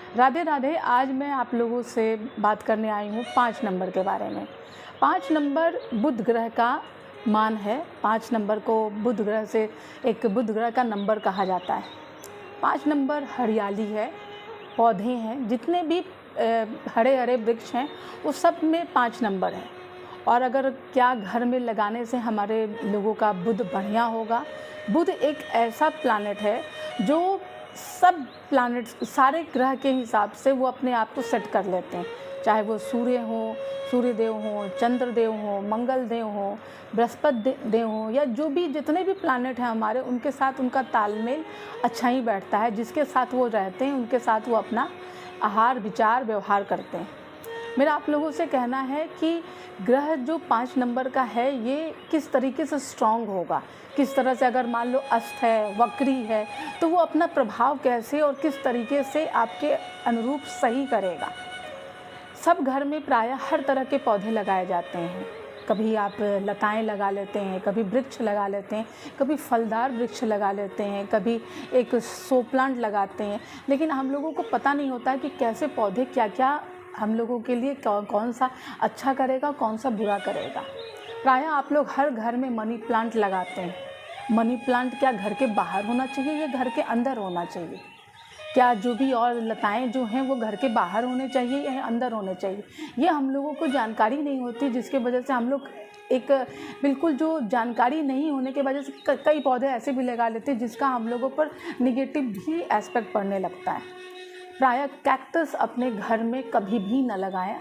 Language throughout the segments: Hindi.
राधे राधे। आज मैं आप लोगों से बात करने आई हूँ 5 नंबर के बारे में। 5 नंबर बुध ग्रह का मान है। 5 नंबर को बुध ग्रह से एक बुध ग्रह का नंबर कहा जाता है। 5 नंबर हरियाली है, पौधे हैं, जितने भी हरे हरे वृक्ष हैं वो सब में 5 नंबर है। और अगर क्या घर में लगाने से हमारे लोगों का बुध बढ़िया होगा। बुध एक ऐसा प्लैनेट है जो सब प्लैनेट्स, सारे ग्रह के हिसाब से वो अपने आप को सेट कर लेते हैं। चाहे वो सूर्य हो, सूर्यदेव हो, चंद्रदेव हो, मंगल देव हो, बृहस्पति देव हो, या जो भी जितने भी प्लैनेट हैं हमारे, उनके साथ उनका तालमेल अच्छा ही बैठता है। जिसके साथ वो रहते हैं उनके साथ वो अपना आहार विचार व्यवहार करते हैं। मेरा आप लोगों से कहना है कि ग्रह जो 5 नंबर का है ये किस तरीके से स्ट्रॉन्ग होगा, किस तरह से, अगर मान लो अस्त है, वक्री है, तो वो अपना प्रभाव कैसे और किस तरीके से आपके अनुरूप सही करेगा। सब घर में प्रायः हर तरह के पौधे लगाए जाते हैं। कभी आप लताएं लगा लेते हैं, कभी वृक्ष लगा लेते हैं, कभी फलदार वृक्ष लगा लेते हैं, कभी एक शो प्लांट लगाते हैं। लेकिन हम लोगों को पता नहीं होता है कि कैसे पौधे क्या क्या हम लोगों के लिए कौन सा अच्छा करेगा, कौन सा बुरा करेगा। प्रायः आप लोग हर घर में मनी प्लांट लगाते हैं। मनी प्लांट क्या घर के बाहर होना चाहिए या घर के अंदर होना चाहिए? क्या जो भी और लताएं जो हैं वो घर के बाहर होने चाहिए या अंदर होने चाहिए? ये हम लोगों को जानकारी नहीं होती, जिसके वजह से हम लोग एक बिल्कुल जो जानकारी नहीं होने की वजह से कई पौधे ऐसे भी लगा लेते हैं जिसका हम लोगों पर निगेटिव भी एस्पेक्ट पड़ने लगता है। प्रायः कैक्टस अपने घर में कभी भी न लगाएं,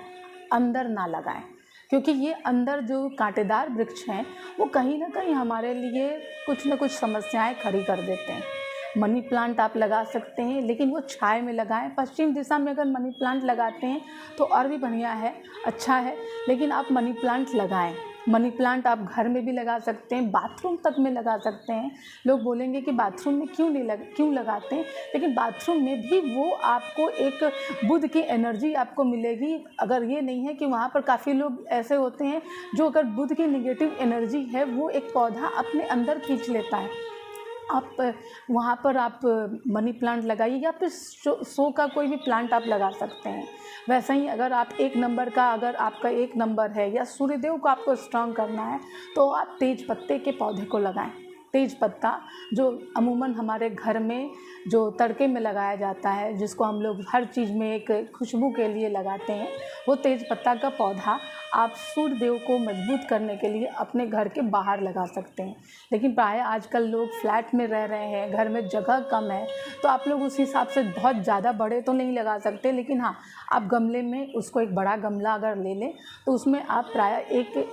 अंदर ना लगाएं, क्योंकि ये अंदर जो कांटेदार वृक्ष हैं वो कहीं ना कहीं हमारे लिए कुछ न कुछ समस्याएं खड़ी कर देते हैं। मनी प्लांट आप लगा सकते हैं, लेकिन वो छाए में लगाएं। पश्चिम दिशा में अगर मनी प्लांट लगाते हैं तो और भी बढ़िया है, अच्छा है, लेकिन आप मनी प्लांट लगाएं। मनी प्लांट आप घर में भी लगा सकते हैं, बाथरूम तक में लगा सकते हैं। लोग बोलेंगे कि बाथरूम में क्यों लगाते हैं, लेकिन बाथरूम में भी वो आपको एक बुध की एनर्जी आपको मिलेगी। अगर ये नहीं है कि वहाँ पर काफ़ी लोग ऐसे होते हैं जो अगर बुध की नेगेटिव एनर्जी है वो एक पौधा अपने अंदर खींच लेता है। आप वहाँ पर आप मनी प्लांट लगाइए या फिर शो का कोई भी प्लांट आप लगा सकते हैं। वैसे ही अगर आप 1 नंबर का, अगर आपका 1 नंबर है या सूर्यदेव को आपको स्ट्रॉन्ग करना है तो आप तेज पत्ते के पौधे को लगाएं। तेज पत्ता जो अमूमन हमारे घर में जो तड़के में लगाया जाता है, जिसको हम लोग हर चीज़ में एक खुशबू के लिए लगाते हैं, वो तेज पत्ता का पौधा आप सूर्यदेव को मजबूत करने के लिए अपने घर के बाहर लगा सकते हैं। लेकिन प्रायः आजकल लोग फ्लैट में रह रहे हैं, घर में जगह कम है, तो आप लोग उस हिसाब से बहुत ज़्यादा बड़े तो नहीं लगा सकते। लेकिन हाँ, आप गमले में उसको एक बड़ा गमला अगर ले लें तो उसमें आप प्रायः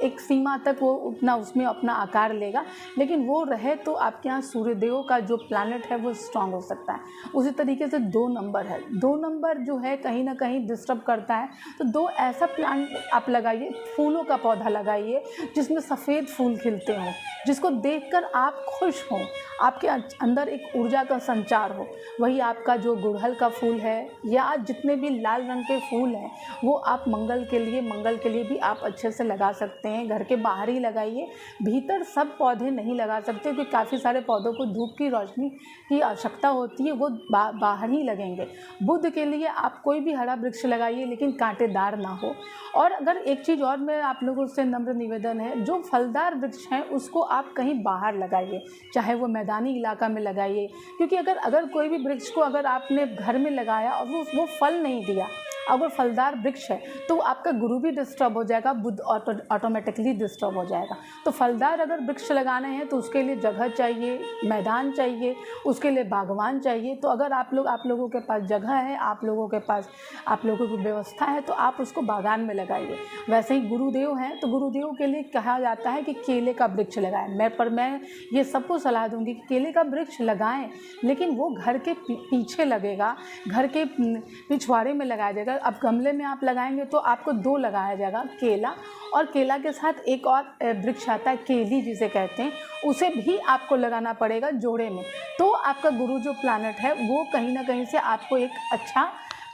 एक सीमा तक वो उतना उसमें अपना आकार लेगा, लेकिन वो रहे तो आपके यहाँ सूर्यदेव का जो प्लैनेट है वो स्ट्रॉन्ग हो सकता है। उसी तरीके से 2 नंबर है। 2 नंबर जो है कहीं ना कहीं डिस्टर्ब करता है, तो 2 ऐसा प्लांट आप लगाइए, फूलों का पौधा लगाइए जिसमें सफ़ेद फूल खिलते हों, जिसको देखकर आप खुश हों, आपके अंदर एक ऊर्जा का संचार हो। वही आपका जो गुड़हल का फूल है या जितने भी लाल रंग के फूल हैं वो आप मंगल के लिए भी आप अच्छे से लगा सकते हैं। घर के बाहर ही लगाइए, भीतर सब पौधे नहीं लगा सकते क्योंकि काफ़ी सारे पौधों को धूप की रोशनी की आवश्यकता होती है, वो बाहर ही लगेंगे। बुध के लिए आप कोई भी हरा वृक्ष लगाइए, लेकिन कांटेदार ना हो। और अगर एक चीज़ और मैं आप लोगों से नम्र निवेदन है, जो फलदार वृक्ष हैं उसको आप कहीं बाहर लगाइए, चाहे वो मैदानी इलाका में लगाइए, क्योंकि अगर कोई भी वृक्ष को अगर आपने घर में लगाया और वो फल नहीं दिया, अगर फलदार वृक्ष है तो आपका गुरु भी डिस्टर्ब हो जाएगा, बुध ऑटोमेटिकली डिस्टर्ब हो जाएगा। तो फलदार अगर वृक्ष लगाने हैं तो उसके लिए जगह चाहिए, मैदान चाहिए, उसके लिए बागवान चाहिए। तो अगर आप लोगों के पास जगह है, आप लोगों की व्यवस्था है, तो आप उसको बागान में लगाइए। वैसे ही गुरुदेव हैं तो गुरुदेव के लिए कहा जाता है कि केले का वृक्ष लगाएं। मैं ये सबको सलाह दूंगी कि केले का वृक्ष लगाएं, लेकिन वो घर के पीछे लगेगा, घर के पिछवाड़े में लगाया जाएगा। अब गमले में आप लगाएंगे तो आपको 2 लगाया जाएगा, केला, और केला के साथ एक और वृक्ष आता है केली जिसे कहते हैं, उसे भी आपको लगाना पड़ेगा जोड़े में। तो आपका गुरु जो प्लैनेट है वो कहीं ना कहीं से आपको एक अच्छा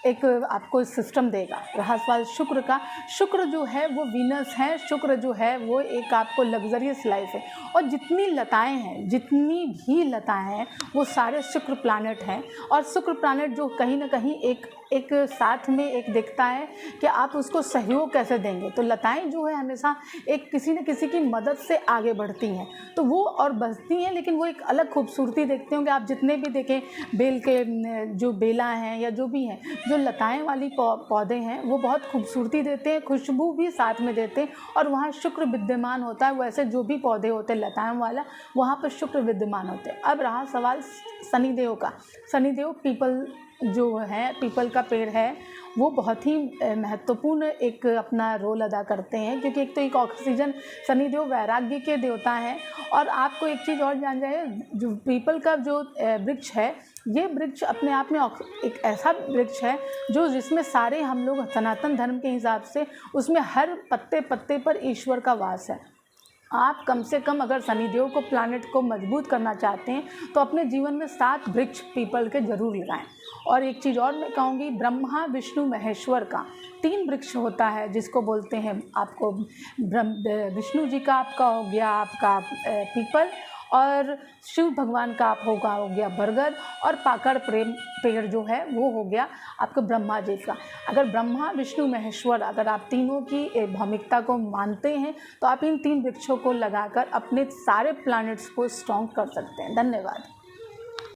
एक आपको सिस्टम देगा। रहा सवाल शुक्र का, शुक्र जो है वो वीनस है, शुक्र जो है वो एक आपको लग्जरियस लाइफ है, और जितनी लताएं हैं, जितनी भी लताएं हैं वो सारे शुक्र प्लैनेट हैं। और शुक्र प्लैनेट जो कहीं ना कहीं एक साथ में एक देखता है कि आप उसको सहयोग कैसे देंगे। तो लताएं जो है हमेशा एक किसी न किसी की मदद से आगे बढ़ती हैं, तो वो और बचती हैं, लेकिन वो एक अलग खूबसूरती देखते होंगे आप जितने भी देखें, बेल के जो बेला हैं या जो भी हैं, जो लताएं वाली पौधे हैं वो बहुत खूबसूरती देते हैं, खुशबू भी साथ में देते हैं, और वहाँ शुक्र विद्यमान होता है। वैसे जो भी पौधे होते हैं लताएं वाला, वहाँ पर शुक्र विद्यमान होते हैं। अब रहा सवाल शनिदेव का। शनिदेव पीपल जो है, पीपल का पेड़ है, वो बहुत ही महत्वपूर्ण एक अपना रोल अदा करते हैं, क्योंकि एक तो एक ऑक्सीजन, शनिदेव वैराग्य के देवता हैं। और आपको एक चीज़ और जान जाए, जो पीपल का जो वृक्ष है, ये वृक्ष अपने आप में एक ऐसा वृक्ष है जो जिसमें सारे हम लोग सनातन धर्म के हिसाब से उसमें हर पत्ते पत्ते पर ईश्वर का वास है। आप कम से कम अगर शनिदेव को, प्लैनेट को मजबूत करना चाहते हैं तो अपने जीवन में 7 वृक्ष पीपल के जरूर लगाएं। और एक चीज़ और मैं कहूँगी, ब्रह्मा विष्णु महेश्वर का 3 वृक्ष होता है, जिसको बोलते हैं आपको विष्णु जी का आपका हो गया आपका पीपल, और शिव भगवान का आप हो गया बरगद, और पाकड़ प्रेम पेड़ जो है वो हो गया आपका ब्रह्मा जी का। अगर ब्रह्मा विष्णु महेश्वर, अगर आप तीनों की भौमिकता को मानते हैं तो आप इन 3 वृक्षों को लगाकर अपने सारे प्लैनेट्स को स्ट्रॉन्ग कर सकते हैं। धन्यवाद।